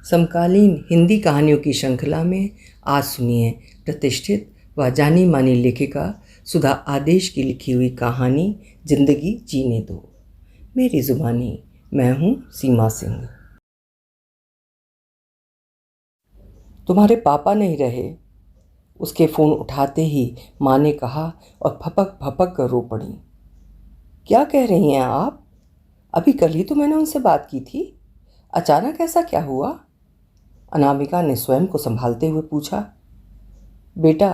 समकालीन हिंदी कहानियों की श्रृंखला में आज सुनिए प्रतिष्ठित व जानी मानी लेखिका सुधा आदेश की लिखी हुई कहानी जिंदगी जीने दो। मेरी जुबानी, मैं हूँ सीमा सिंह। तुम्हारे पापा नहीं रहे, उसके फ़ोन उठाते ही माँ ने कहा और फपक फपक कर रो पड़ी। क्या कह रही हैं आप? अभी कल ही तो मैंने उनसे बात की थी। अचानक ऐसा क्या हुआ? अनामिका ने स्वयं को संभालते हुए पूछा। बेटा,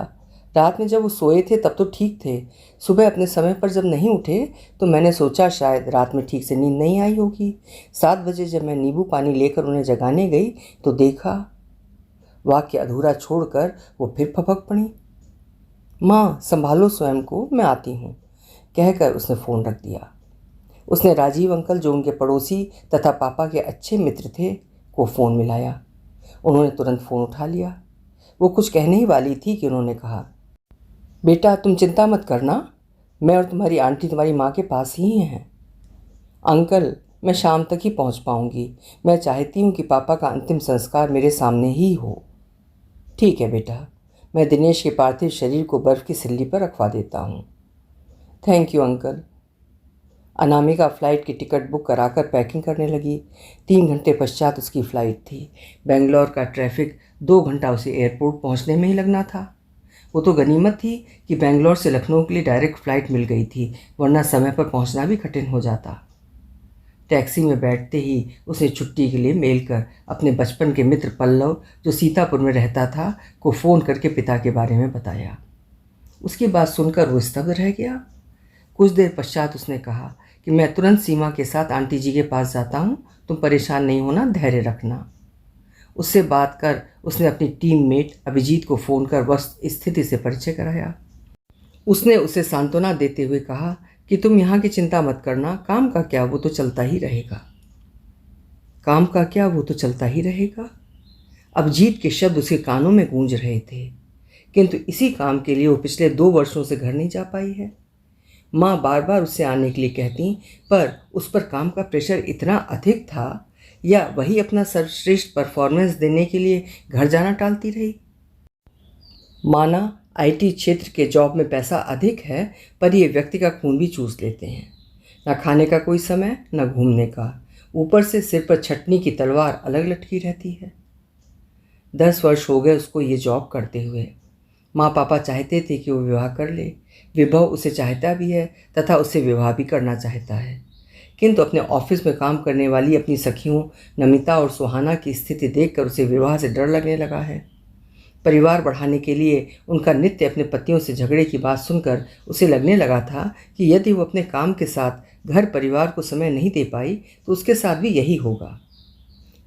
रात में जब वो सोए थे तब तो ठीक थे। सुबह अपने समय पर जब नहीं उठे तो मैंने सोचा शायद रात में ठीक से नींद नहीं आई होगी। 7 बजे जब मैं नींबू पानी लेकर उन्हें जगाने गई तो देखा। वाक्य अधूरा छोड़कर वो फिर फपक पड़ी। माँ, संभालो स्वयं को, मैं आती हूँ, कहकर उसने फ़ोन रख दिया। उसने राजीव अंकल, जो उनके पड़ोसी तथा पापा के अच्छे मित्र थे, को फ़ोन मिलाया। उन्होंने तुरंत फ़ोन उठा लिया। वो कुछ कहने ही वाली थी कि उन्होंने कहा, बेटा तुम चिंता मत करना, मैं और तुम्हारी आंटी तुम्हारी माँ के पास ही हैं। अंकल, मैं शाम तक ही पहुँच पाऊँगी। मैं चाहती हूँ कि पापा का अंतिम संस्कार मेरे सामने ही हो। ठीक है बेटा, मैं दिनेश के पार्थिव शरीर को बर्फ़ की सिल्ली पर रखवा देता हूँ। Thank you uncle. Anamika flight की टिकट बुक कराकर पैकिंग करने लगी। 3 घंटे पश्चात उसकी फ़्लाइट थी। बेंगलोर का ट्रैफिक 2 घंटा उसे एयरपोर्ट पहुंचने में ही लगना था। वो तो गनीमत थी कि बेंगलोर से लखनऊ के लिए डायरेक्ट फ़्लाइट मिल गई थी, वरना समय पर पहुंचना भी कठिन हो जाता। टैक्सी में बैठते ही उसने छुट्टी के लिए मेल कर अपने बचपन के मित्र पल्लव, जो सीतापुर में रहता था, को फ़ोन करके पिता के बारे में बताया। उसकी बात सुनकर वो स्तब्ध रह गया। कुछ देर पश्चात उसने कहा कि मैं तुरंत सीमा के साथ आंटी जी के पास जाता हूँ, तुम परेशान नहीं होना, धैर्य रखना। उससे बात कर उसने अपनी टीममेट अभिजीत को फ़ोन कर वस्तु स्थिति से परिचय कराया। उसने उसे सांत्वना देते हुए कहा कि तुम यहाँ की चिंता मत करना, काम का क्या, वो तो चलता ही रहेगा। काम का क्या, वो तो चलता ही रहेगा। अभिजीत के शब्द उसके कानों में गूंज रहे थे, किंतु इसी काम के लिए वो पिछले 2 वर्षों से घर नहीं जा पाई है। माँ बार बार उससे आने के लिए कहती, पर उस पर काम का प्रेशर इतना अधिक था, या वही अपना सर्वश्रेष्ठ परफॉर्मेंस देने के लिए घर जाना टालती रही। माना आईटी क्षेत्र के जॉब में पैसा अधिक है, पर ये व्यक्ति का खून भी चूस लेते हैं। न खाने का कोई समय, न घूमने का, ऊपर से सिर पर छटनी की तलवार अलग लटकी रहती है। 10 वर्ष हो गए उसको ये जॉब करते हुए। माँ पापा चाहते थे कि वो विवाह कर ले। विभव उसे चाहता भी है तथा उससे विवाह भी करना चाहता है, किंतु अपने ऑफिस में काम करने वाली अपनी सखियों नमिता और सुहाना की स्थिति देखकर उसे विवाह से डर लगने लगा है। परिवार बढ़ाने के लिए उनका नित्य अपने पतियों से झगड़े की बात सुनकर उसे लगने लगा था कि यदि वो अपने काम के साथ घर परिवार को समय नहीं दे पाई तो उसके साथ भी यही होगा।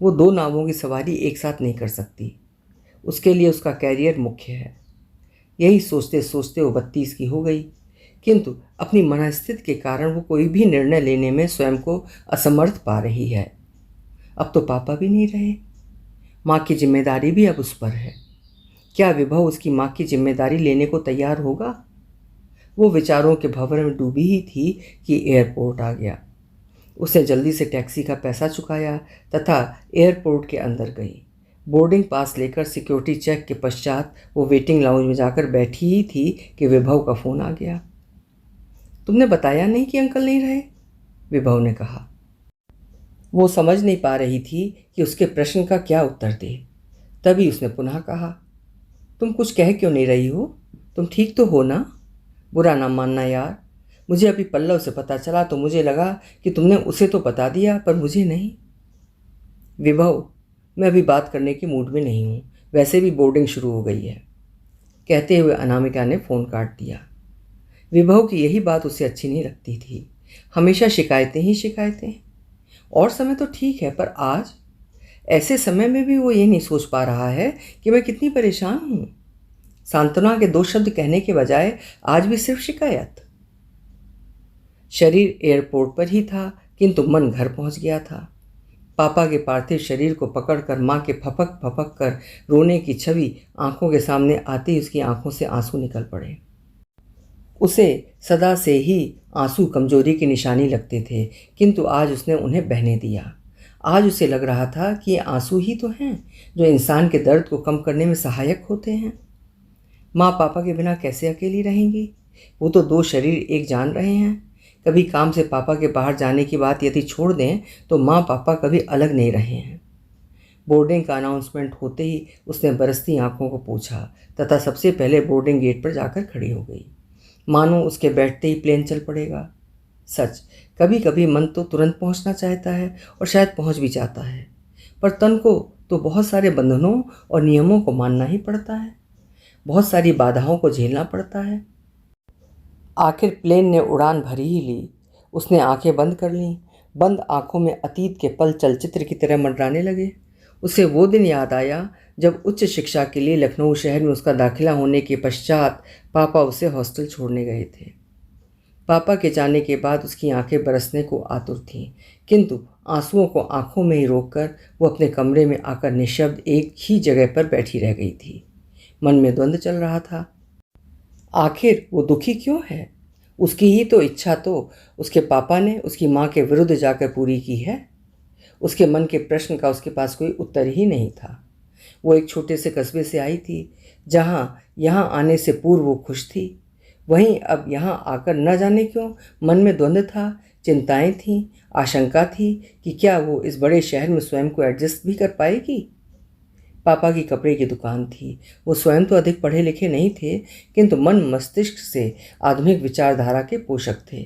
वो 2 नावों की सवारी एक साथ नहीं कर सकती। उसके लिए उसका कैरियर मुख्य है। यही सोचते सोचते वो 32 की हो गई, किंतु अपनी मनस्थिति के कारण वो कोई भी निर्णय लेने में स्वयं को असमर्थ पा रही है। अब तो पापा भी नहीं रहे, माँ की जिम्मेदारी भी अब उस पर है। क्या विभव उसकी माँ की जिम्मेदारी लेने को तैयार होगा? वो विचारों के भंवर में डूबी ही थी कि एयरपोर्ट आ गया। उसने जल्दी से टैक्सी का पैसा चुकाया तथा एयरपोर्ट के अंदर गई। बोर्डिंग पास लेकर सिक्योरिटी चेक के पश्चात वो वेटिंग लाउंज में जाकर बैठी ही थी कि विभव का फ़ोन आ गया। तुमने बताया नहीं कि अंकल नहीं रहे? विभव ने कहा। वो समझ नहीं पा रही थी कि उसके प्रश्न का क्या उत्तर दे। तभी उसने पुनः कहा, तुम कुछ कह क्यों नहीं रही हो? तुम ठीक तो हो ना? बुरा ना मानना यार, मुझे अभी पल्लव से पता चला तो मुझे लगा कि तुमने उसे तो बता दिया, पर मुझे नहीं। विभव, मैं अभी बात करने के मूड में नहीं हूँ, वैसे भी बोर्डिंग शुरू हो गई है, कहते हुए अनामिका ने फ़ोन काट दिया। विभव की यही बात उसे अच्छी नहीं लगती थी। हमेशा शिकायतें ही शिकायतें। और समय तो ठीक है, पर आज ऐसे समय में भी वो ये नहीं सोच पा रहा है कि मैं कितनी परेशान हूँ। सांत्वना के 2 शब्द कहने के बजाय आज भी सिर्फ शिकायत। शरीर एयरपोर्ट पर ही था, किंतु मन घर पहुँच गया था। पापा के पार्थिव शरीर को पकड़कर माँ के फपक फपक कर रोने की छवि आंखों के सामने आते ही उसकी आंखों से आंसू निकल पड़े। उसे सदा से ही आंसू कमजोरी की निशानी लगते थे, किंतु आज उसने उन्हें बहने दिया। आज उसे लग रहा था कि ये आंसू ही तो हैं जो इंसान के दर्द को कम करने में सहायक होते हैं। माँ पापा के बिना कैसे अकेली रहेंगी? वो तो दो शरीर एक जान रहे हैं। कभी काम से पापा के बाहर जाने की बात यदि छोड़ दें तो माँ पापा कभी अलग नहीं रहे हैं। बोर्डिंग का अनाउंसमेंट होते ही उसने बरसती आंखों को पूछा तथा सबसे पहले बोर्डिंग गेट पर जाकर खड़ी हो गई, मानो उसके बैठते ही प्लेन चल पड़ेगा। सच, कभी कभी मन तो तुरंत पहुंचना चाहता है और शायद पहुंच भी जाता है, पर तन को तो बहुत सारे बंधनों और नियमों को मानना ही पड़ता है, बहुत सारी बाधाओं को झेलना पड़ता है। आखिर प्लेन ने उड़ान भरी ही ली। उसने आंखें बंद कर लीं। बंद आंखों में अतीत के पल चलचित्र की तरह मंडराने लगे। उसे वो दिन याद आया जब उच्च शिक्षा के लिए लखनऊ शहर में उसका दाखिला होने के पश्चात पापा उसे हॉस्टल छोड़ने गए थे। पापा के जाने के बाद उसकी आंखें बरसने को आतुर थीं, किंतु आंसुओं को आंखों में ही रोककर वो अपने कमरे में आकर निःशब्द एक ही जगह पर बैठी रह गई थी। मन में द्वंद्व चल रहा था। आखिर वो दुखी क्यों है? उसकी ही तो इच्छा तो उसके पापा ने उसकी माँ के विरुद्ध जाकर पूरी की है। उसके मन के प्रश्न का उसके पास कोई उत्तर ही नहीं था। वो एक छोटे से कस्बे से आई थी, जहाँ यहाँ आने से पूर्व वो खुश थी। वहीं अब यहाँ आकर न जाने क्यों मन में द्वंद्व था, चिंताएं थीं, आशंका थी कि क्या वो इस बड़े शहर में स्वयं को एडजस्ट भी कर पाएगी। पापा की कपड़े की दुकान थी। वो स्वयं तो अधिक पढ़े लिखे नहीं थे, किंतु मन मस्तिष्क से आधुनिक विचारधारा के पोषक थे।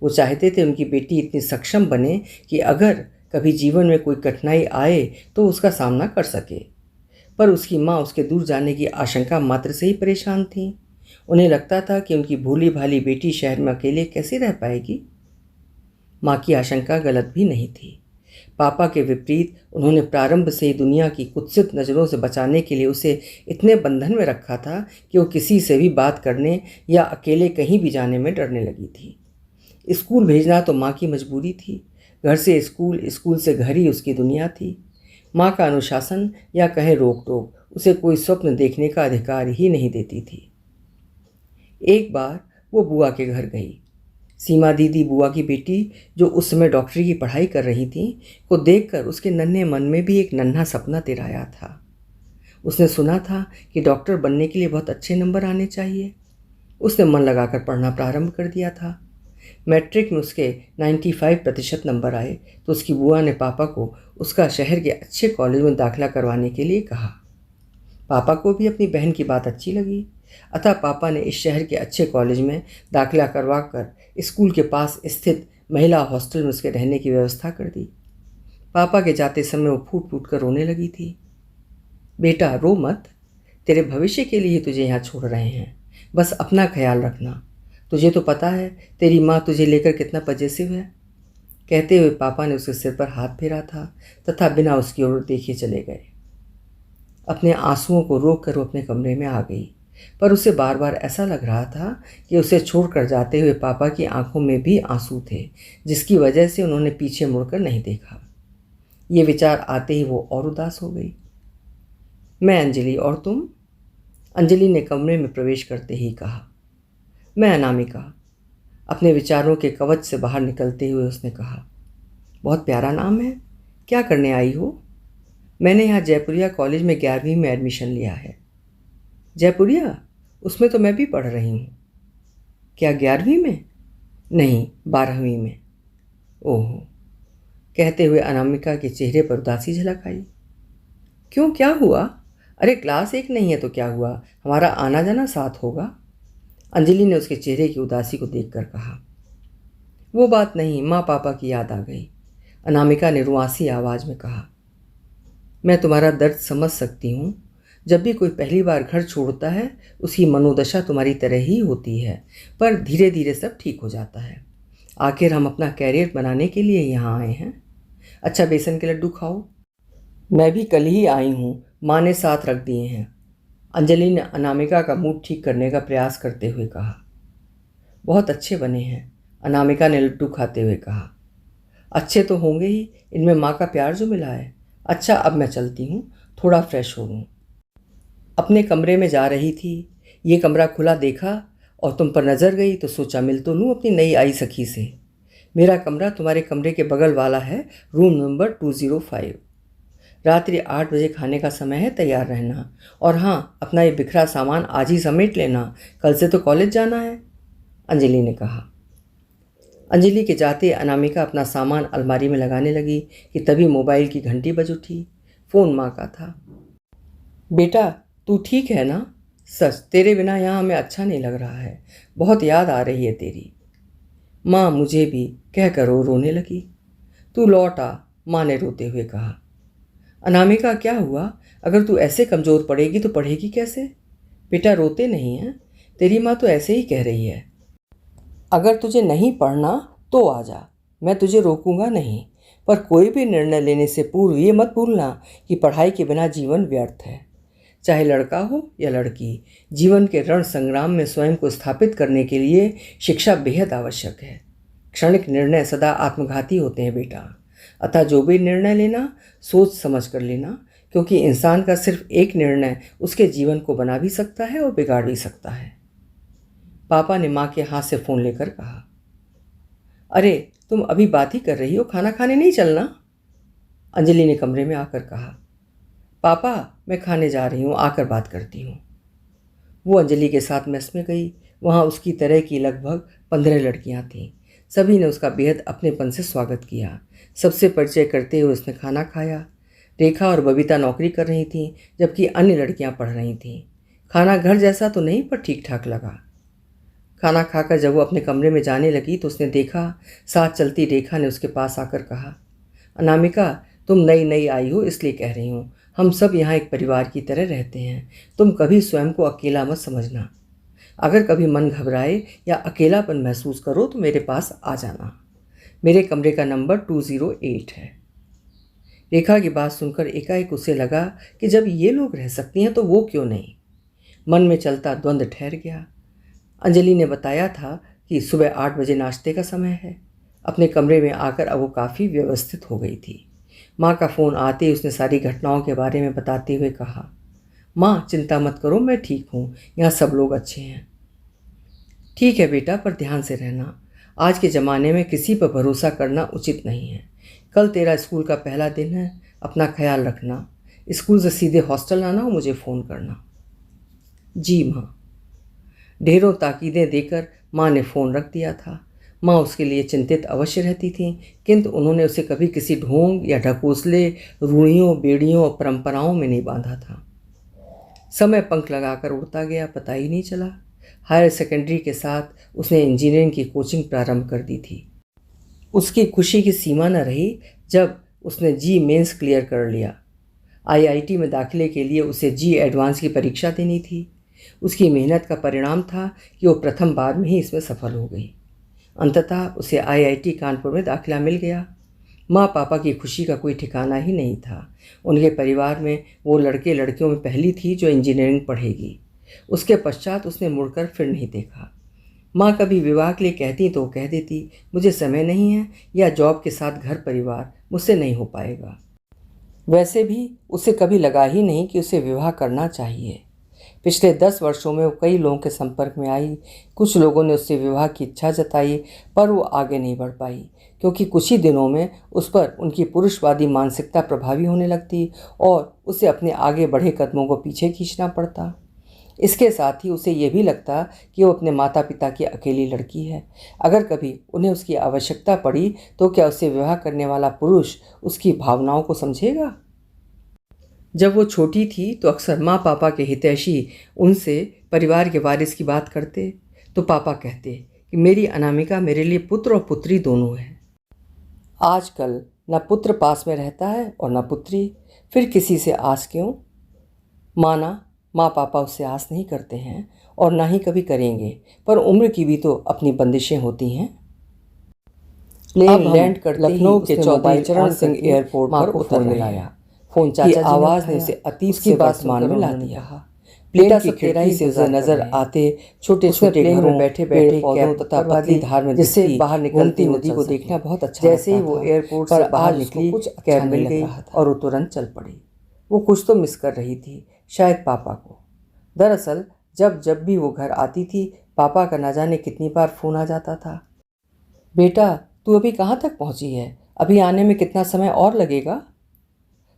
वो चाहते थे उनकी बेटी इतनी सक्षम बने कि अगर कभी जीवन में कोई कठिनाई आए तो उसका सामना कर सके। पर उसकी माँ उसके दूर जाने की आशंका मात्र से ही परेशान थी। उन्हें लगता था कि उनकी भोली भाली बेटी शहर में अकेले कैसे रह पाएगी। माँ की आशंका गलत भी नहीं थी। पापा के विपरीत उन्होंने प्रारंभ से ही दुनिया की कुत्सित नज़रों से बचाने के लिए उसे इतने बंधन में रखा था कि वो किसी से भी बात करने या अकेले कहीं भी जाने में डरने लगी थी। स्कूल भेजना तो माँ की मजबूरी थी। घर से स्कूल, स्कूल से घर ही उसकी दुनिया थी। माँ का अनुशासन या कहें रोक टोक उसे कोई स्वप्न देखने का अधिकार ही नहीं देती थी। एक बार वो बुआ के घर गई। सीमा दीदी, बुआ की बेटी, जो उस समय डॉक्टरी की पढ़ाई कर रही थी, को देखकर उसके नन्हे मन में भी एक नन्हा सपना तिराया था। उसने सुना था कि डॉक्टर बनने के लिए बहुत अच्छे नंबर आने चाहिए। उसने मन लगाकर पढ़ना प्रारंभ कर दिया था। मैट्रिक में उसके 95% नंबर आए तो उसकी बुआ ने पापा को उसका शहर के अच्छे कॉलेज में दाखिला करवाने के लिए कहा। पापा को भी अपनी बहन की बात अच्छी लगी, अतः पापा ने इस शहर के अच्छे कॉलेज में दाखिला करवाकर स्कूल के पास स्थित महिला हॉस्टल में उसके रहने की व्यवस्था कर दी। पापा के जाते समय वो फूट फूट कर रोने लगी थी। बेटा रो मत, तेरे भविष्य के लिए तुझे यहाँ छोड़ रहे हैं, बस अपना ख्याल रखना। तुझे तो पता है तेरी माँ तुझे लेकर कितना पजेसिव है। कहते हुए पापा ने उसके सिर पर हाथ फेरा था तथा बिना उसकी ओर देखे चले गए। अपने आंसुओं को रोक कर वो अपने कमरे में आ गई, पर उसे बार बार ऐसा लग रहा था कि उसे छोड़कर जाते हुए पापा की आंखों में भी आंसू थे, जिसकी वजह से उन्होंने पीछे मुड़कर नहीं देखा। ये विचार आते ही वो और उदास हो गई। मैं अंजलि, और तुम? अंजलि ने कमरे में प्रवेश करते ही कहा। मैं अनामिका। अपने विचारों के कवच से बाहर निकलते हुए उसने कहा। बहुत प्यारा नाम है। क्या करने आई हो? मैंने यहाँ जयपुरिया कॉलेज में 11वीं में एडमिशन लिया है। जयपुरिया? उसमें तो मैं भी पढ़ रही हूँ। क्या 11वीं में? नहीं, 12वीं में। ओहो। कहते हुए अनामिका के चेहरे पर उदासी झलक आई। क्यों, क्या हुआ? अरे क्लास 1 नहीं है तो क्या हुआ, हमारा आना जाना साथ होगा। अंजलि ने उसके चेहरे की उदासी को देखकर कहा। वो बात नहीं, माँ पापा की याद आ गई। अनामिका ने रुआसी आवाज़ में कहा। मैं तुम्हारा दर्द समझ सकती हूँ। जब भी कोई पहली बार घर छोड़ता है उसकी मनोदशा तुम्हारी तरह ही होती है, पर धीरे धीरे सब ठीक हो जाता है। आखिर हम अपना कैरियर बनाने के लिए यहाँ आए हैं। अच्छा, बेसन के लड्डू खाओ। मैं भी कल ही आई हूँ, माँ ने साथ रख दिए हैं। अंजलि ने अनामिका का मूड ठीक करने का प्रयास करते हुए कहा। बहुत अच्छे बने हैं, अनामिका ने लड्डू खाते हुए कहा। अच्छे तो होंगे ही, इनमें माँ का प्यार जो मिला है। अच्छा, अब मैं चलती हूँ, थोड़ा फ्रेश हो लूँ। अपने कमरे में जा रही थी, ये कमरा खुला देखा और तुम पर नज़र गई तो सोचा मिल तो लूँ अपनी नई आई सखी से। मेरा कमरा तुम्हारे कमरे के बगल वाला है, रूम नंबर 205। रात्रि 8 बजे खाने का समय है, तैयार रहना। और हाँ, अपना ये बिखरा सामान आज ही समेट लेना, कल से तो कॉलेज जाना है, अंजलि ने कहा। अंजलि के जाते अनामिका अपना सामान अलमारी में लगाने लगी कि तभी मोबाइल की घंटी बज उठी। फ़ोन माँ का था। बेटा, तू ठीक है ना? सच, तेरे बिना यहाँ हमें अच्छा नहीं लग रहा है। बहुत याद आ रही है तेरी। माँ, मुझे भी, कहकर वो रोने लगी। तू लौट आ, माँ ने रोते हुए कहा। अनामिका, क्या हुआ? अगर तू ऐसे कमज़ोर पड़ेगी तो पढ़ेगी कैसे? बेटा, रोते नहीं हैं, तेरी माँ तो ऐसे ही कह रही है। अगर तुझे नहीं पढ़ना तो आ जा, मैं तुझे रोकूंगा नहीं, पर कोई भी निर्णय लेने से पूर्व ये मत भूलना कि पढ़ाई के बिना जीवन व्यर्थ है। चाहे लड़का हो या लड़की, जीवन के रण संग्राम में स्वयं को स्थापित करने के लिए शिक्षा बेहद आवश्यक है। क्षणिक निर्णय सदा आत्मघाती होते हैं बेटा। अतः जो भी निर्णय लेना, सोच समझ कर लेना, क्योंकि इंसान का सिर्फ एक निर्णय उसके जीवन को बना भी सकता है और बिगाड़ भी सकता है। पापा ने माँ के हाथ से फ़ोन लेकर कहा। अरे, तुम अभी बात ही कर रही हो, खाना खाने नहीं चलना? अंजलि ने कमरे में आकर कहा। पापा, मैं खाने जा रही हूँ, आकर बात करती हूँ। वो अंजलि के साथ मेस में गई। वहाँ उसकी तरह की लगभग 15 लड़कियाँ थीं। सभी ने उसका बेहद अपनेपन से स्वागत किया। सबसे परिचय करते हुए उसने खाना खाया। रेखा और बबीता नौकरी कर रही थीं, जबकि अन्य लड़कियाँ पढ़ रही थीं। खाना घर जैसा तो नहीं, पर ठीक ठाक लगा। खाना खाकर जब वो अपने कमरे में जाने लगी तो उसने देखा, साथ चलती रेखा ने उसके पास आकर कहा, अनामिका, तुम नई नई आई हो इसलिए कह रही हूँ। हम सब यहाँ एक परिवार की तरह रहते हैं। तुम कभी स्वयं को अकेला मत समझना। अगर कभी मन घबराए या अकेलापन महसूस करो तो मेरे पास आ जाना। मेरे कमरे का नंबर 208 है। रेखा की बात सुनकर एकाएक उसे लगा कि जब ये लोग रह सकती हैं तो वो क्यों नहीं। मन में चलता द्वंद्व ठहर गया। अंजलि ने बताया था कि सुबह 8 बजे नाश्ते का समय है। अपने कमरे में आकर अब वो काफ़ी व्यवस्थित हो गई थी। माँ का फ़ोन आते ही उसने सारी घटनाओं के बारे में बताते हुए कहा, माँ, चिंता मत करो, मैं ठीक हूँ, यहाँ सब लोग अच्छे हैं। ठीक है बेटा, पर ध्यान से रहना। आज के ज़माने में किसी पर भरोसा करना उचित नहीं है। कल तेरा स्कूल का पहला दिन है, अपना ख्याल रखना। स्कूल से सीधे हॉस्टल आना हो, मुझे फ़ोन करना। जी माँ। ढेरों ताकीदें देकर माँ ने फ़ोन रख दिया था। माँ उसके लिए चिंतित अवश्य रहती थीं, किंतु उन्होंने उसे कभी किसी ढोंग या ढकोसले, रूढ़ियों, बेड़ियों और परंपराओं में नहीं बांधा था। समय पंख लगाकर उड़ता गया, पता ही नहीं चला। हायर सेकेंडरी के साथ उसने इंजीनियरिंग की कोचिंग प्रारंभ कर दी थी। उसकी खुशी की सीमा न रही जब उसने जी मेंस क्लियर कर लिया। आईआईटी में दाखिले के लिए उसे जी एडवांस की परीक्षा देनी थी। उसकी मेहनत का परिणाम था कि वो प्रथम बार में ही इसमें सफल हो गई। अंततः उसे आईआईटी कानपुर में दाखिला मिल गया। माँ पापा की खुशी का कोई ठिकाना ही नहीं था। उनके परिवार में वो लड़के लड़कियों में पहली थी जो इंजीनियरिंग पढ़ेगी। उसके पश्चात उसने मुड़कर फिर नहीं देखा। माँ कभी विवाह के लिए कहती तो वो कह देती, मुझे समय नहीं है, या जॉब के साथ घर परिवार मुझसे नहीं हो पाएगा। वैसे भी उसे कभी लगा ही नहीं कि उसे विवाह करना चाहिए। पिछले 10 वर्षों में वो कई लोगों के संपर्क में आई। कुछ लोगों ने उससे विवाह की इच्छा जताई, पर वो आगे नहीं बढ़ पाई, क्योंकि कुछ ही दिनों में उस पर उनकी पुरुषवादी मानसिकता प्रभावी होने लगती और उसे अपने आगे बढ़े कदमों को पीछे खींचना पड़ता। इसके साथ ही उसे ये भी लगता कि वो अपने माता पिता की अकेली लड़की है। अगर कभी उन्हें उसकी आवश्यकता पड़ी तो क्या उससे विवाह करने वाला पुरुष उसकी भावनाओं को समझेगा? जब वो छोटी थी तो अक्सर माँ पापा के हितैषी उनसे परिवार के वारिस की बात करते तो पापा कहते कि मेरी अनामिका मेरे लिए पुत्र और पुत्री दोनों है। आजकल न पुत्र पास में रहता है और न पुत्री, फिर किसी से आस क्यों? माँ पापा उससे आस नहीं करते हैं और ना ही कभी करेंगे, पर उम्र की भी तो अपनी बंदिशें होती हैं। प्लेन लैंड करते लखनऊ के चौधरी चरण सिंह एयरपोर्ट पर उतर मिलाया। फोन चाचा की आवाज़ ने उसे अतीत की वर्तमान में ला दिया। प्लेन की खिड़की से उसे नजर आते छोटे छोटे घरों में बैठे बैठे पौधों तथा पतली धार में जिससे बाहर निकलती नदी को देखना बहुत अच्छा। जैसे ही वो एयरपोर्ट से बाहर निकली, कैब मिल गई और वो तुरंत चल पड़ी। वो कुछ तो मिस कर रही थी, शायद पापा को। दरअसल जब भी वो घर आती थी, पापा का न जाने कितनी बार फ़ोन आ जाता था। बेटा, तू अभी कहाँ तक पहुँची है? अभी आने में कितना समय और लगेगा?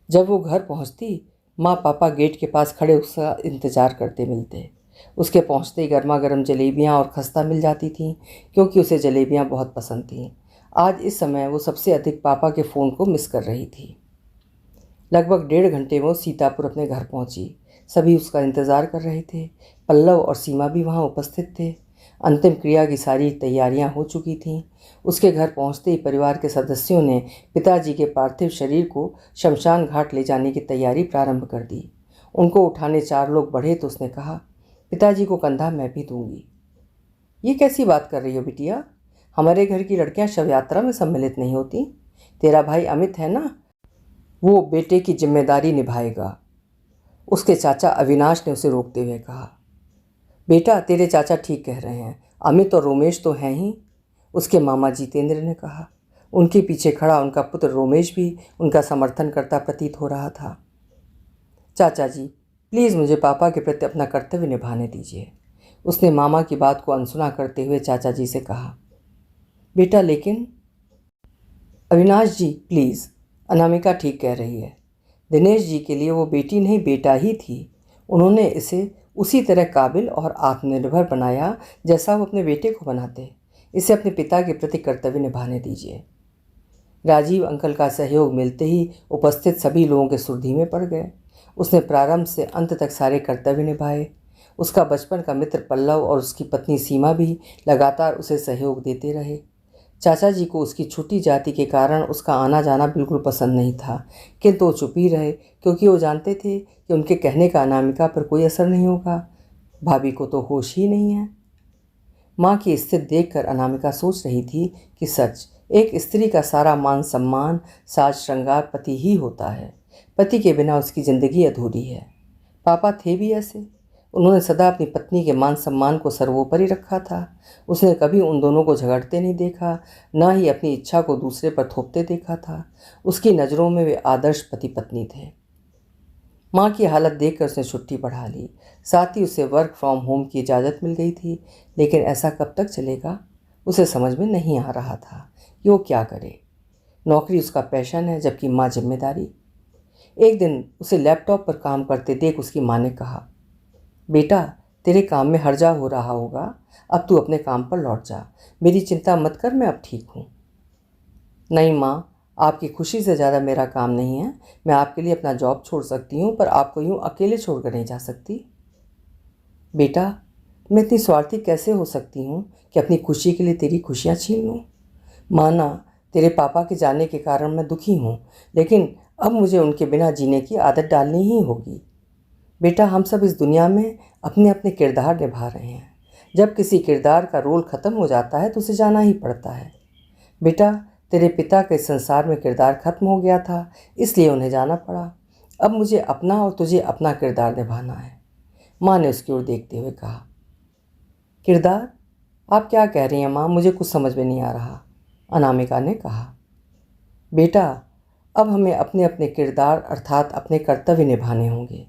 जब वो घर पहुँचती, माँ पापा गेट के पास खड़े उसका इंतज़ार करते मिलते। उसके पहुँचते ही गर्मा गर्म जलेबियाँ और खस्ता मिल जाती थीं, क्योंकि उसे जलेबियाँ बहुत पसंद थीं। आज इस समय वो सबसे अधिक पापा के फ़ोन को मिस कर रही थी। लगभग 1.5 घंटे में वो सीतापुर अपने घर पहुंची। सभी उसका इंतज़ार कर रहे थे। पल्लव और सीमा भी वहां उपस्थित थे। अंतिम क्रिया की सारी तैयारियां हो चुकी थीं। उसके घर पहुंचते ही परिवार के सदस्यों ने पिताजी के पार्थिव शरीर को शमशान घाट ले जाने की तैयारी प्रारंभ कर दी। उनको उठाने 4 लोग बढ़े तो उसने कहा, पिताजी को कंधा मैं भी दूंगी। ये कैसी बात कर रही हो बिटिया? हमारे घर की लड़कियां शव यात्रा में सम्मिलित नहीं होती। तेरा भाई अमित है ना, वो बेटे की जिम्मेदारी निभाएगा। उसके चाचा अविनाश ने उसे रोकते हुए कहा। बेटा, तेरे चाचा ठीक कह रहे हैं, अमित और रोमेश तो हैं ही। उसके मामा जितेंद्र ने कहा। उनके पीछे खड़ा उनका पुत्र रोमेश भी उनका समर्थन करता प्रतीत हो रहा था। चाचा जी, प्लीज़ मुझे पापा के प्रति अपना कर्तव्य निभाने दीजिए, उसने मामा की बात को अनसुना करते हुए चाचा जी से कहा। बेटा लेकिन अविनाश जी प्लीज़, अनामिका ठीक कह रही है। दिनेश जी के लिए वो बेटी नहीं बेटा ही थी। उन्होंने इसे उसी तरह काबिल और आत्मनिर्भर बनाया जैसा वो अपने बेटे को बनाते। इसे अपने पिता के प्रति कर्तव्य निभाने दीजिए। राजीव अंकल का सहयोग मिलते ही उपस्थित सभी लोगों के सुर धीमे पड़ गए। उसने प्रारंभ से अंत तक सारे कर्तव्य निभाए। उसका बचपन का मित्र पल्लव और उसकी पत्नी सीमा भी लगातार उसे सहयोग देते रहे। चाचा जी को उसकी छोटी जाति के कारण उसका आना जाना बिल्कुल पसंद नहीं था, किंतु वो चुप ही रहे, क्योंकि वो जानते थे कि उनके कहने का अनामिका पर कोई असर नहीं होगा। भाभी को तो होश ही नहीं है। माँ की स्थिति देखकर अनामिका सोच रही थी कि सच, एक स्त्री का सारा मान सम्मान, साज श्रृंगार पति ही होता है। पति के बिना उसकी ज़िंदगी अधूरी है। पापा थे भी ऐसे। उन्होंने सदा अपनी पत्नी के मान सम्मान को सर्वोपरि रखा था। उसने कभी उन दोनों को झगड़ते नहीं देखा, न ही अपनी इच्छा को दूसरे पर थोपते देखा था। उसकी नज़रों में वे आदर्श पति पत्नी थे। माँ की हालत देखकर उसने छुट्टी बढ़ा ली। साथ ही उसे वर्क फ्रॉम होम की इजाज़त मिल गई थी, लेकिन ऐसा कब तक चलेगा? उसे समझ में नहीं आ रहा था कि वो क्या करे। नौकरी उसका पैशन है, जबकि माँ जिम्मेदारी। एक दिन उसे लैपटॉप पर काम करते देख उसकी माँ ने कहा, बेटा, तेरे काम में हर्जा हो रहा होगा, अब तू अपने काम पर लौट जा। मेरी चिंता मत कर, मैं अब ठीक हूँ। नहीं माँ, आपकी खुशी से ज़्यादा मेरा काम नहीं है। मैं आपके लिए अपना जॉब छोड़ सकती हूँ, पर आपको यूँ अकेले छोड़कर नहीं जा सकती। बेटा, मैं इतनी स्वार्थी कैसे हो सकती हूँ कि अपनी खुशी के लिए तेरी खुशियाँ छीन लूँ? माना तेरे पापा के जाने के कारण मैं दुखी हूँ, लेकिन अब मुझे उनके बिना जीने की आदत डालनी ही होगी। बेटा, हम सब इस दुनिया में अपने अपने किरदार निभा रहे हैं। जब किसी किरदार का रोल ख़त्म हो जाता है तो उसे जाना ही पड़ता है। बेटा, तेरे पिता के संसार में किरदार खत्म हो गया था, इसलिए उन्हें जाना पड़ा। अब मुझे अपना और तुझे अपना किरदार निभाना है। माँ ने उसकी ओर देखते हुए कहा। किरदार? आप क्या कह रही हैं माँ? मुझे कुछ समझ में नहीं आ रहा, अनामिका ने कहा। बेटा, अब हमें अपने अपने किरदार अर्थात अपने कर्तव्य निभाने होंगे।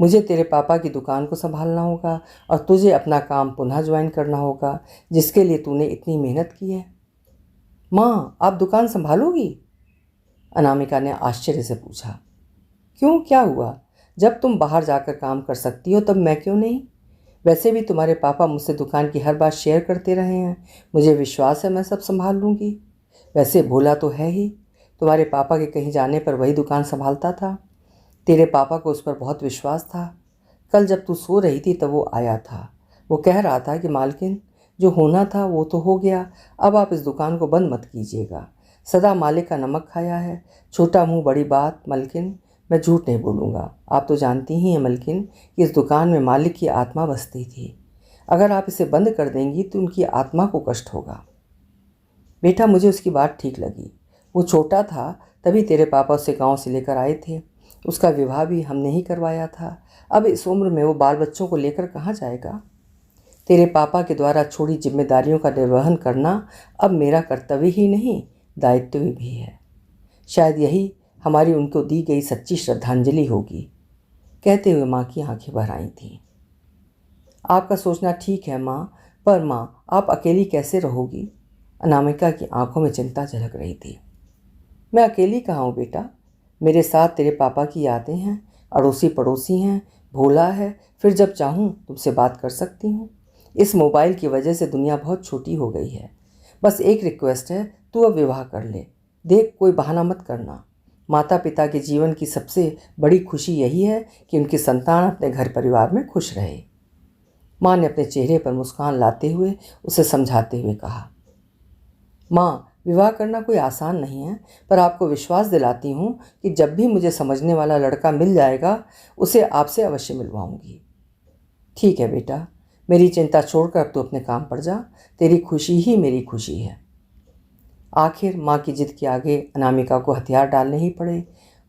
मुझे तेरे पापा की दुकान को संभालना होगा और तुझे अपना काम पुनः ज्वाइन करना होगा, जिसके लिए तूने इतनी मेहनत की है। माँ, आप दुकान संभालोगी? अनामिका ने आश्चर्य से पूछा। क्यों, क्या हुआ? जब तुम बाहर जाकर काम कर सकती हो तब मैं क्यों नहीं? वैसे भी तुम्हारे पापा मुझसे दुकान की हर बात शेयर करते रहे हैं। मुझे विश्वास है मैं सब संभाल लूँगी। वैसे भोला तो है ही, तुम्हारे पापा के कहीं जाने पर वही दुकान संभालता था। तेरे पापा को उस पर बहुत विश्वास था। कल जब तू सो रही थी तब वो आया था। वो कह रहा था कि मालकिन, जो होना था वो तो हो गया, अब आप इस दुकान को बंद मत कीजिएगा। सदा मालिक का नमक खाया है। छोटा मुंह बड़ी बात मलकिन, मैं झूठ नहीं बोलूँगा। आप तो जानती ही हैं मलकिन कि इस दुकान में मालिक की आत्मा बसती थी। अगर आप इसे बंद कर देंगी तो उनकी आत्मा को कष्ट होगा। बेटा, मुझे उसकी बात ठीक लगी। वो छोटा था तभी तेरे पापा उसे गाँव से लेकर आए थे। उसका विवाह भी हमने ही करवाया था। अब इस उम्र में वो बाल बच्चों को लेकर कहाँ जाएगा? तेरे पापा के द्वारा छोड़ी जिम्मेदारियों का निर्वहन करना अब मेरा कर्तव्य ही नहीं, दायित्व भी है। शायद यही हमारी उनको दी गई सच्ची श्रद्धांजलि होगी, कहते हुए माँ की आंखें भर आई थीं। आपका सोचना ठीक है माँ, पर माँ, आप अकेली कैसे रहोगी? अनामिका की आंखों में चिंता झलक रही थी। मैं अकेली कहाँ हूँ बेटा, मेरे साथ तेरे पापा की यादें हैं, अड़ोसी पड़ोसी हैं, भोला है, फिर जब चाहूँ तुमसे बात कर सकती हूँ। इस मोबाइल की वजह से दुनिया बहुत छोटी हो गई है। बस एक रिक्वेस्ट है, तू अब विवाह कर ले। देख, कोई बहाना मत करना। माता पिता के जीवन की सबसे बड़ी खुशी यही है कि उनकी संतान अपने घर परिवार में खुश रहे। माँ ने अपने चेहरे पर मुस्कान लाते हुए उसे समझाते हुए कहा, माँ, विवाह करना कोई आसान नहीं है, पर आपको विश्वास दिलाती हूँ कि जब भी मुझे समझने वाला लड़का मिल जाएगा उसे आपसे अवश्य मिलवाऊंगी। ठीक है बेटा, मेरी चिंता छोड़कर अब तू अपने काम पर जा। तेरी खुशी ही मेरी खुशी है। आखिर माँ की जिद के आगे अनामिका को हथियार डालने ही पड़े।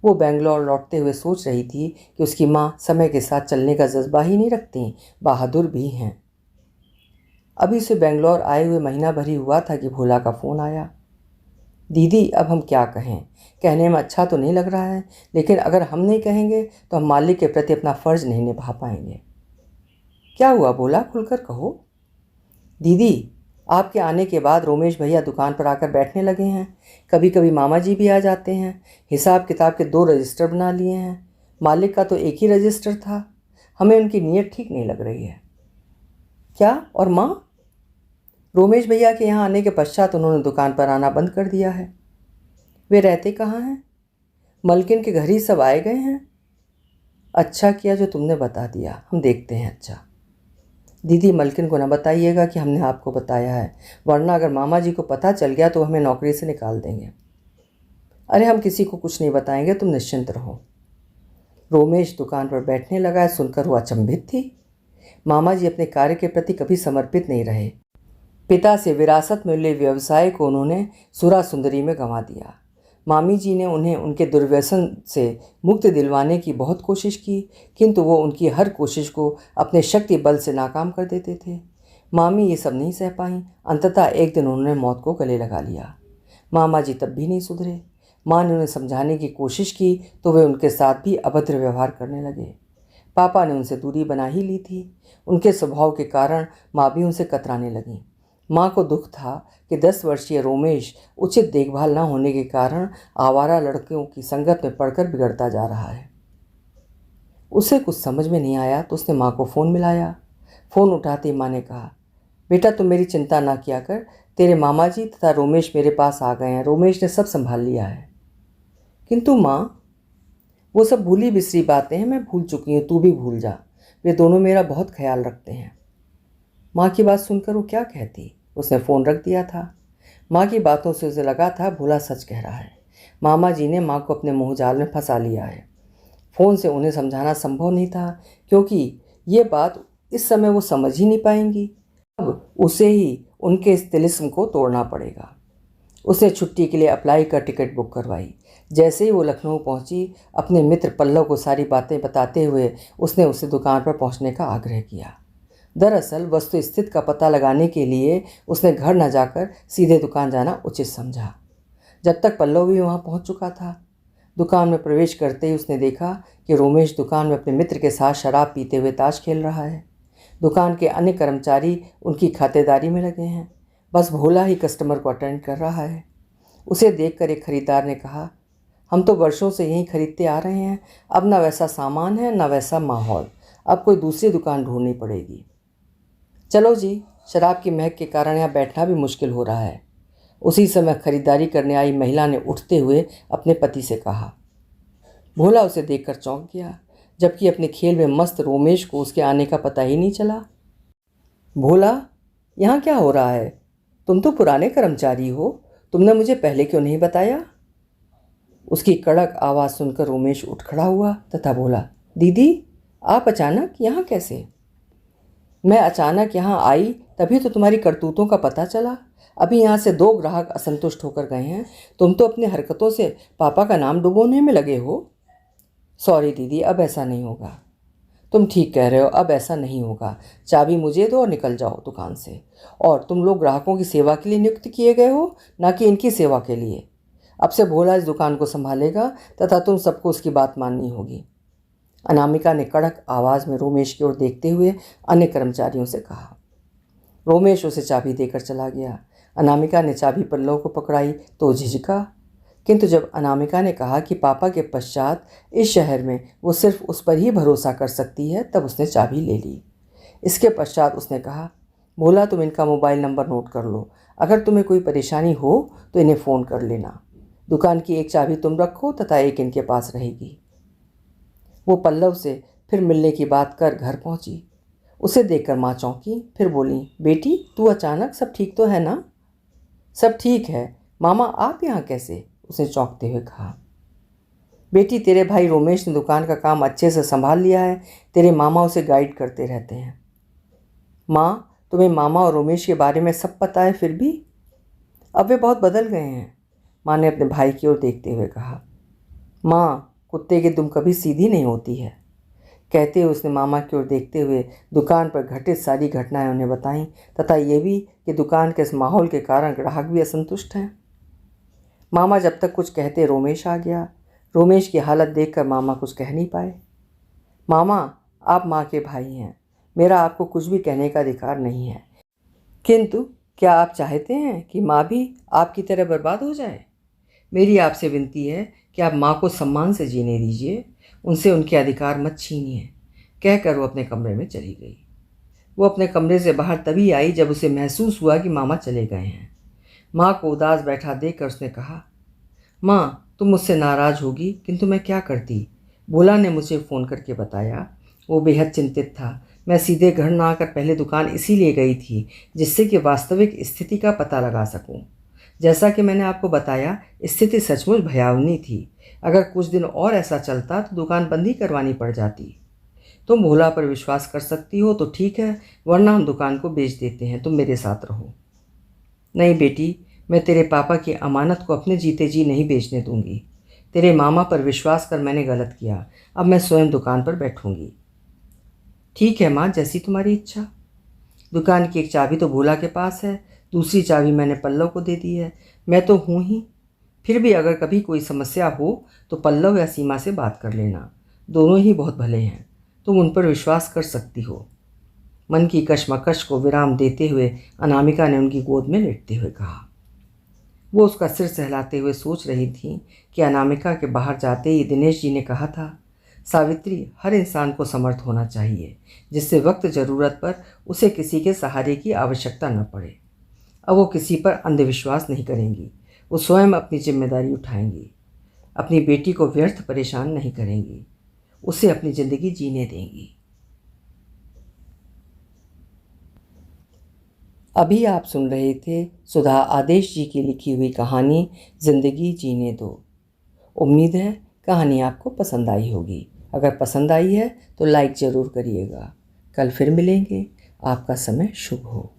वो बेंगलोर लौटते हुए सोच रही थी कि उसकी माँ समय के साथ चलने का जज्बा ही नहीं रखती, बहादुर भी हैं। अभी उसे बेंगलोर आए हुए महीना भर ही हुआ था कि भोला का फ़ोन आया। दीदी, अब हम क्या कहें? कहने में अच्छा तो नहीं लग रहा है, लेकिन अगर हम नहीं कहेंगे तो हम मालिक के प्रति अपना फ़र्ज़ नहीं निभा पाएंगे। क्या हुआ भोला, खुलकर कहो। दीदी, आपके आने के बाद रोमेश भैया दुकान पर आकर बैठने लगे हैं। कभी कभी मामा जी भी आ जाते हैं। हिसाब किताब के 2 रजिस्टर बना लिए हैं। मालिक का तो एक ही रजिस्टर था। हमें उनकी नीयत ठीक नहीं लग रही है। क्या? और माँ? रोमेश भैया के यहाँ आने के पश्चात उन्होंने दुकान पर आना बंद कर दिया है। वे रहते कहाँ हैं? मलकिन के घर ही सब आए गए हैं। अच्छा किया जो तुमने बता दिया, हम देखते हैं। अच्छा दीदी, मलकिन को न बताइएगा कि हमने आपको बताया है, वरना अगर मामा जी को पता चल गया तो हमें नौकरी से निकाल देंगे। अरे हम किसी को कुछ नहीं बताएंगे, तुम निश्चिंत रहो। रोमेश दुकान पर बैठने लगा। सुनकर वो अचंभित थी। मामा जी अपने कार्य के प्रति कभी समर्पित नहीं रहे। पिता से विरासत में मिले व्यवसाय को उन्होंने सुरा सुंदरी में गंवा दिया। मामी जी ने उन्हें उनके दुर्व्यसन से मुक्ति दिलवाने की बहुत कोशिश की, किंतु वो उनकी हर कोशिश को अपने शक्ति बल से नाकाम कर देते थे। मामी ये सब नहीं सह पाईं। अंततः एक दिन उन्होंने मौत को गले लगा लिया। मामा जी तब भी नहीं सुधरे। माँ ने उन्हें समझाने की कोशिश की तो वे उनके साथ भी अभद्र व्यवहार करने लगे। पापा ने उनसे दूरी बना ही ली थी। उनके स्वभाव के कारण माँ भी उनसे कतराने लगीं। माँ को दुख था कि 10 वर्षीय रोमेश उचित देखभाल न होने के कारण आवारा लड़कियों की संगत में पड़कर बिगड़ता जा रहा है। उसे कुछ समझ में नहीं आया तो उसने माँ को फ़ोन मिलाया। फ़ोन उठाते ही माँ ने कहा, बेटा तुम मेरी चिंता ना किया कर, तेरे मामा जी तथा रोमेश मेरे पास आ गए हैं। रोमेश ने सब संभाल लिया है। किंतु माँ, वो सब भूली बिसरी बातें हैं, मैं भूल चुकी हूँ, तू भी भूल जा। वे दोनों मेरा बहुत ख्याल रखते हैं। माँ की बात सुनकर वो क्या कहती। उसने फ़ोन रख दिया था। माँ की बातों से उसे लगा था भोला सच कह रहा है। मामा जी ने माँ को अपने मोहजाल में फंसा लिया है। फ़ोन से उन्हें समझाना संभव नहीं था, क्योंकि ये बात इस समय वो समझ ही नहीं पाएंगी। अब उसे ही उनके इस तिलिस्म को तोड़ना पड़ेगा। उसने छुट्टी के लिए अप्लाई कर टिकट बुक करवाई। जैसे ही वो लखनऊ पहुंची, अपने मित्र पल्लव को सारी बातें बताते हुए उसने उसे दुकान पर पहुंचने का आग्रह किया। दरअसल वस्तु स्थिति का पता लगाने के लिए उसने घर न जाकर सीधे दुकान जाना उचित समझा। जब तक पल्लव भी वहाँ पहुँच चुका था। दुकान में प्रवेश करते ही उसने देखा कि रोमेश दुकान में अपने मित्र के साथ शराब पीते हुए ताश खेल रहा है। दुकान के अन्य कर्मचारी उनकी खातेदारी में लगे हैं। बस भोला ही कस्टमर को अटेंड कर रहा है। उसे देखकर एक खरीदार ने कहा, हम तो वर्षों से यहीं खरीदते आ रहे हैं, अब ना वैसा सामान है ना वैसा माहौल, अब कोई दूसरी दुकान ढूंढनी पड़ेगी। चलो जी, शराब की महक के कारण यहाँ बैठना भी मुश्किल हो रहा है। उसी समय खरीदारी करने आई महिला ने उठते हुए अपने पति से कहा। भोला उसे देखकर चौंक गया, जबकि अपने खेल में मस्त रोमेश को उसके आने का पता ही नहीं चला। भोला, यहाँ क्या हो रहा है? तुम तो पुराने कर्मचारी हो, तुमने मुझे पहले क्यों नहीं बताया? उसकी कड़क आवाज़ सुनकर रोमेश उठ खड़ा हुआ तथा बोला, दीदी, आप अचानक यहाँ कैसे? मैं अचानक यहाँ आई तभी तो तुम्हारी करतूतों का पता चला। अभी यहाँ से 2 ग्राहक असंतुष्ट होकर गए हैं। तुम तो अपनी हरकतों से पापा का नाम डुबोने में लगे हो। सॉरी दीदी, अब ऐसा नहीं होगा। तुम ठीक कह रहे हो, अब ऐसा नहीं होगा। चाबी मुझे दो और निकल जाओ दुकान से। और तुम लोग ग्राहकों की सेवा के लिए नियुक्त किए गए हो, ना कि इनकी सेवा के लिए। अब से भोला इस दुकान को संभालेगा तथा तुम सबको उसकी बात माननी होगी। अनामिका ने कड़क आवाज़ में रोमेश की ओर देखते हुए अन्य कर्मचारियों से कहा। रोमेश उसे चाबी देकर चला गया। अनामिका ने चाबी पल्लव को पकड़ाई तो झिझका, किंतु जब अनामिका ने कहा कि पापा के पश्चात इस शहर में वो सिर्फ उस पर ही भरोसा कर सकती है, तब उसने चाबी ले ली। इसके पश्चात उसने कहा, भोला तुम इनका मोबाइल नंबर नोट कर लो, अगर तुम्हें कोई परेशानी हो तो इन्हें फ़ोन कर लेना। दुकान की एक चाबी तुम रखो तथा एक इनके पास रहेगी। वो पल्लव से फिर मिलने की बात कर घर पहुंची। उसे देखकर माँ चौंकी, फिर बोली, बेटी तू अचानक, सब ठीक तो है ना? सब ठीक है मामा, आप यहाँ कैसे? उसने चौंकते हुए कहा। बेटी तेरे भाई रोमेश ने दुकान का काम अच्छे से संभाल लिया है, तेरे मामा उसे गाइड करते रहते हैं। माँ तुम्हें मामा और रोमेश के बारे में सब पता है फिर भी? अब वे बहुत बदल गए हैं, माँ ने अपने भाई की ओर देखते हुए कहा। माँ कुत्ते की दुम कभी सीधी नहीं होती है, कहते हुए उसने मामा की ओर देखते हुए दुकान पर घटित सारी घटनाएं उन्हें बताईं तथा ये भी कि दुकान के इस माहौल के कारण ग्राहक भी असंतुष्ट हैं। मामा जब तक कुछ कहते रोमेश आ गया। रोमेश की हालत देखकर मामा कुछ कह नहीं पाए। मामा आप माँ के भाई हैं, मेरा आपको कुछ भी कहने का अधिकार नहीं है, किंतु क्या आप चाहते हैं कि माँ भी आपकी तरह बर्बाद हो जाए? मेरी आपसे विनती है कि आप माँ को सम्मान से जीने दीजिए, उनसे उनके अधिकार मत छीनिए, कहकर वो अपने कमरे में चली गई। वो अपने कमरे से बाहर तभी आई जब उसे महसूस हुआ कि मामा चले गए हैं। माँ को उदास बैठा देखकर उसने कहा, माँ तुम मुझसे नाराज़ होगी, किंतु मैं क्या करती? भोला ने मुझे फ़ोन करके बताया, वो बेहद चिंतित था। मैं सीधे घर न आकर पहले दुकान इसीलिए गई थी जिससे कि वास्तविक स्थिति का पता लगा सकूं। जैसा कि मैंने आपको बताया, स्थिति सचमुच भयावनी थी। अगर कुछ दिन और ऐसा चलता तो दुकान बंद ही करवानी पड़ जाती। तुम भोला पर विश्वास कर सकती हो तो ठीक है, वरना हम दुकान को बेच देते हैं, तुम मेरे साथ रहो। नहीं बेटी, मैं तेरे पापा की अमानत को अपने जीते जी नहीं बेचने दूंगी। तेरे मामा पर विश्वास कर मैंने गलत किया, अब मैं स्वयं दुकान पर बैठूंगी। ठीक है माँ, जैसी तुम्हारी इच्छा। दुकान की एक चाबी तो भोला के पास है, दूसरी चाबी मैंने पल्लव को दे दी है। मैं तो हूँ ही, फिर भी अगर कभी कोई समस्या हो तो पल्लव या सीमा से बात कर लेना, दोनों ही बहुत भले हैं, तुम उन पर विश्वास कर सकती हो। मन की कशमकश को विराम देते हुए अनामिका ने उनकी गोद में लेटते हुए कहा। वो उसका सिर सहलाते हुए सोच रही थी कि अनामिका के बाहर जाते ही दिनेश जी ने कहा था, सावित्री हर इंसान को समर्थ होना चाहिए जिससे वक्त ज़रूरत पर उसे किसी के सहारे की आवश्यकता न पड़े। अब वो किसी पर अंधविश्वास नहीं करेंगी, वो स्वयं अपनी जिम्मेदारी उठाएंगी, अपनी बेटी को व्यर्थ परेशान नहीं करेंगी, उसे अपनी ज़िंदगी जीने देंगी। अभी आप सुन रहे थे सुधा आदेश जी की लिखी हुई कहानी ज़िंदगी जीने दो। उम्मीद है कहानी आपको पसंद आई होगी। अगर पसंद आई है तो लाइक ज़रूर करिएगा। कल फिर मिलेंगे। आपका समय शुभ हो।